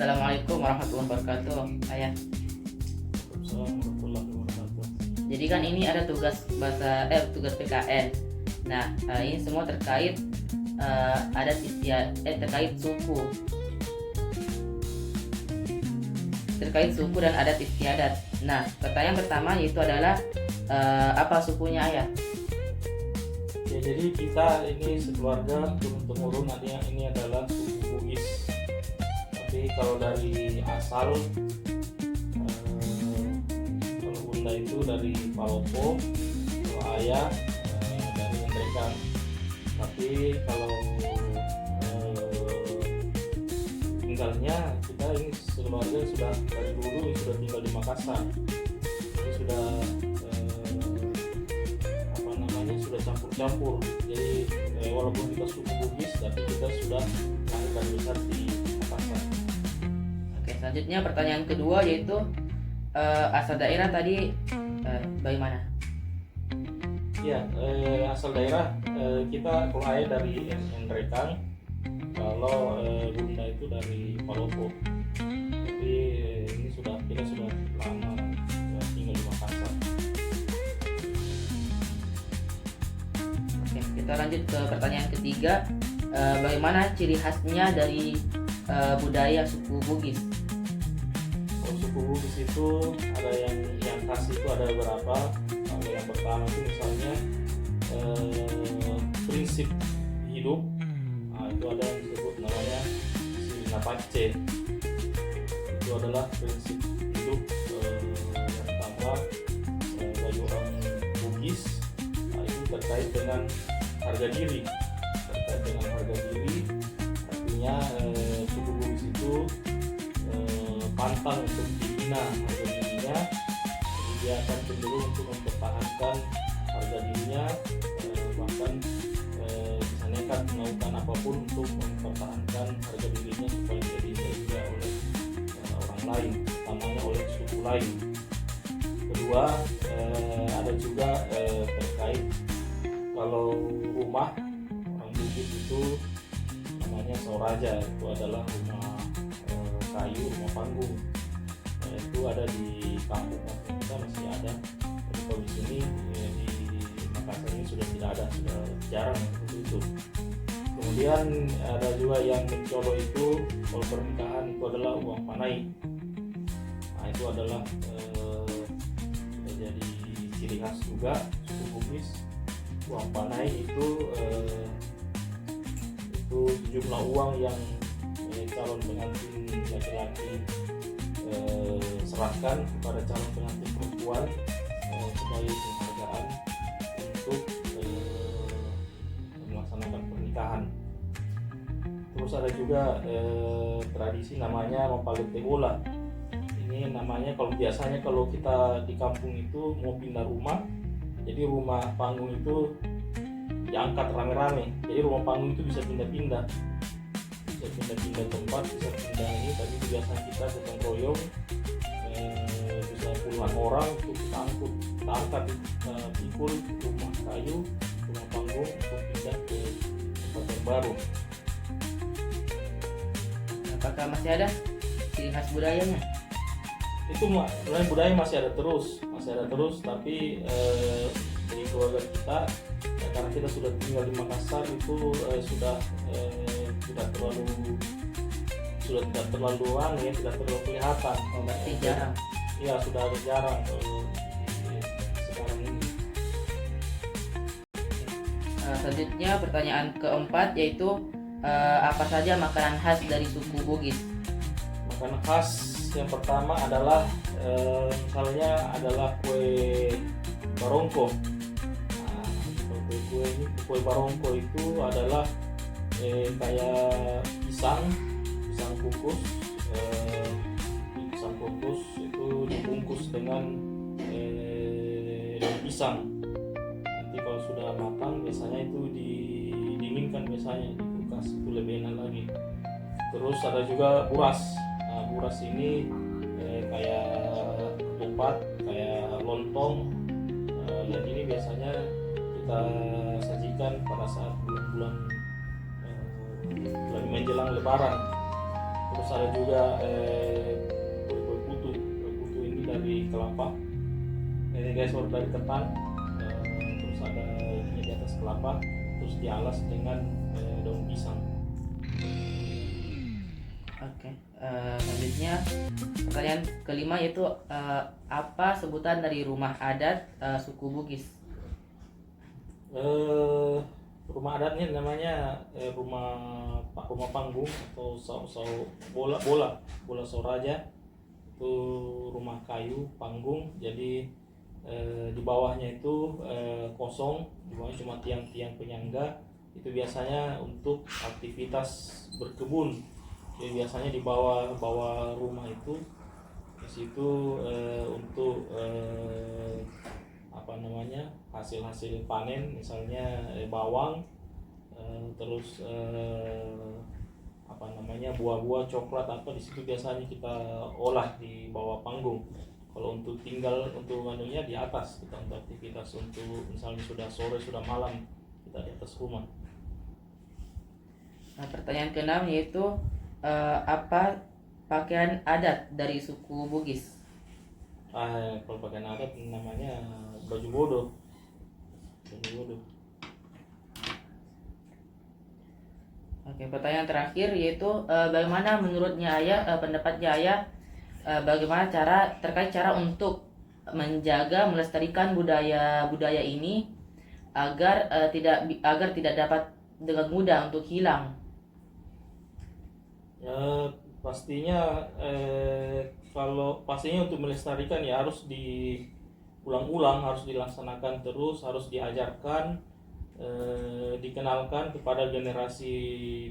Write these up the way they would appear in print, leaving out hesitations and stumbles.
Assalamualaikum warahmatullahi wabarakatuh, Ayah. Waalaikumsalam warahmatullahi wabarakatuh. Jadi kan ini ada tugas PKN. Nah, ini semua terkait adat istiadat, terkait suku dan adat istiadat. Nah, pertanyaan pertama yaitu adalah apa sukunya, Ayah? Ya, jadi kita ini sekeluarga turun-temurun artinya ini adalah suku Bugis. Tapi kalau dari asal, kalau bunda itu dari Palopo, kalau ayah dari Ngendrekan. Tapi kalau tinggalnya kita ini sekeluarga sudah dari dulu sudah tinggal di Makassar. Jadi sudah sudah campur-campur. Jadi walaupun kita suku Bugis tapi kita sudah lahir dan besar di Makassar. Oke, selanjutnya pertanyaan kedua yaitu asal daerah tadi bagaimana? Ya, asal daerah kita kalau ayah dari Ngendrekan, kalau bunda itu dari Palopo. Tapi kita sudah lama tinggal di Makassar. Oke, kita lanjut ke pertanyaan ketiga. Bagaimana ciri khasnya dari budaya suku Bugis? Kalau suku Bugis itu ada yang khas itu ada beberapa. Kalau yang pertama itu misalnya prinsip hidup. Nah, itu ada yang disebut namanya Sinapace. Itu adalah prinsip hidup yang pertama bagi orang Bugis. Nah, itu terkait dengan harga diri. Artinya suku Bugis itu pantang untuk dihina harga dirinya. Dia akan cenderung untuk mempertahankan harga dirinya, bahkan bisa nekat melakukan apapun untuk mempertahankan harga dirinya supaya tidak diinjak oleh orang lain, utamanya oleh suku lain. Kedua, ada juga terkait kalau rumah orang Bugis itu namanya Soraja, itu adalah rumah kayu, rumah panggung. Itu ada di kampung kita masih ada. Tapi kalau di sini di Makassar ini sudah tidak ada, sudah jarang seperti itu. Kemudian ada juga yang mencolo itu kalau pernikahan itu adalah uang panai. Nah, itu adalah jadi ciri khas juga suku Bugis. Uang panai itu jumlah uang yang calon pengantin laki-laki serahkan kepada calon pengantin perempuan sebagai penghargaan untuk melaksanakan pernikahan. Terus ada juga tradisi namanya Mapalete Bola. Ini namanya biasanya kalau kita di kampung itu mau pindah rumah, jadi rumah panggung itu diangkat rame-rame. Jadi rumah panggung itu bisa pindah-pindah tempat, bisa pindah ini. Tapi biasanya kita gotong royong, bisa puluhan orang untuk kita angkat, pikul rumah kayu, rumah panggung untuk pindah ke tempat yang baru. Apakah masih ada ciri khas budayanya? Itu budaya masih ada terus, tapi di keluarga kita karena kita sudah tinggal di Makassar itu sudah tidak terlalu kelihatan. Berarti jarang. Iya, sudah ada jarang sekarang ini. Selanjutnya pertanyaan keempat yaitu apa saja makanan khas dari suku Bugis? Makanan khas yang pertama adalah misalnya adalah kue barongko. Kue barongko itu adalah kayak pisang kukus. Pisang kukus itu dibungkus dengan daun pisang. Nanti kalau sudah matang biasanya itu didinginkan biasanya di kulkas, itu lebih enak lagi. Terus ada juga buras. Nah, buras ini kayak ketupat, kayak lontong. Dan ini biasanya kita sajikan pada saat bulan menjelang Lebaran. terus ada juga kue putu. Kue putu ini dari kelapa, ini guys, baru dari ketan. Terus ada ini di atas kelapa, terus dialas dengan daun pisang. Oke, selanjutnya pertanyaan kelima yaitu apa sebutan dari rumah adat suku Bugis? Rumah adatnya namanya rumah panggung atau bola Soraja. Itu rumah kayu panggung, jadi di bawahnya itu kosong, di bawahnya cuma tiang-tiang penyangga. Itu biasanya untuk aktivitas berkebun. Jadi biasanya di bawah rumah itu, di situ untuk hasil panen, misalnya bawang, terus buah-buah coklat apa, di situ biasanya kita olah di bawah panggung. Kalau untuk tinggal untuk manunya di atas, kita untuk aktivitas untuk misalnya sudah sore sudah malam kita di atas rumah. Nah, pertanyaan keenam yaitu apa pakaian adat dari suku Bugis? Kalau pakaian adat namanya baju bodoh. Oke, pertanyaan terakhir yaitu bagaimana menurutnya Ayah, pendapatnya Ayah, bagaimana terkait cara untuk menjaga melestarikan budaya ini agar tidak dapat dengan mudah untuk hilang. Pastinya untuk melestarikan ya harus diulang-ulang, harus dilaksanakan terus, harus diajarkan, dikenalkan kepada generasi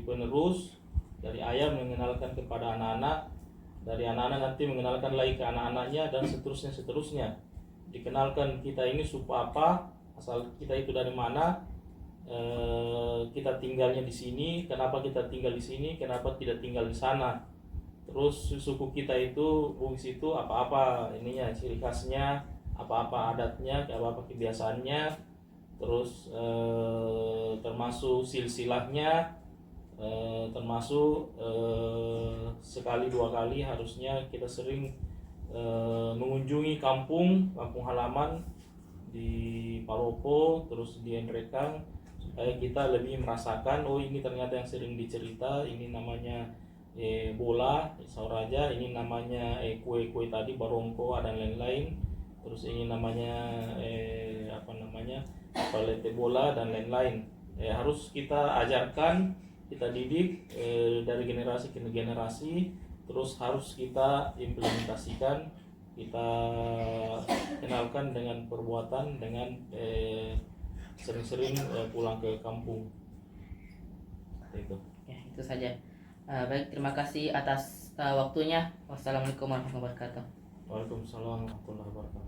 penerus, dari ayah mengenalkan kepada anak-anak, dari anak-anak nanti mengenalkan lagi ke anak-anaknya, dan seterusnya. Dikenalkan kita ini suku apa, asal kita itu dari mana, kita tinggalnya di sini, kenapa kita tinggal di sini, kenapa tidak tinggal di sana. Terus suku kita itu Bugis itu apa-apa ininya, ciri khasnya, apa-apa adatnya, apa-apa kebiasaannya, terus termasuk silsilahnya, termasuk sekali dua kali harusnya kita sering mengunjungi kampung halaman di Paropo, terus di Endrekang, supaya kita lebih merasakan, oh ini ternyata yang sering dicerita, ini namanya bola Soraja, ini namanya kue-kue tadi barongko dan lain-lain, terus ini namanya palete bola dan lain-lain. Harus kita ajarkan, kita didik dari generasi ke generasi, terus harus kita implementasikan, kita kenalkan dengan perbuatan, dengan sering-sering pulang ke kampung. Itu. Ya, itu saja. Baik, terima kasih atas waktunya. Wassalamualaikum warahmatullahi wabarakatuh. Waalaikumsalam warahmatullahi wabarakatuh.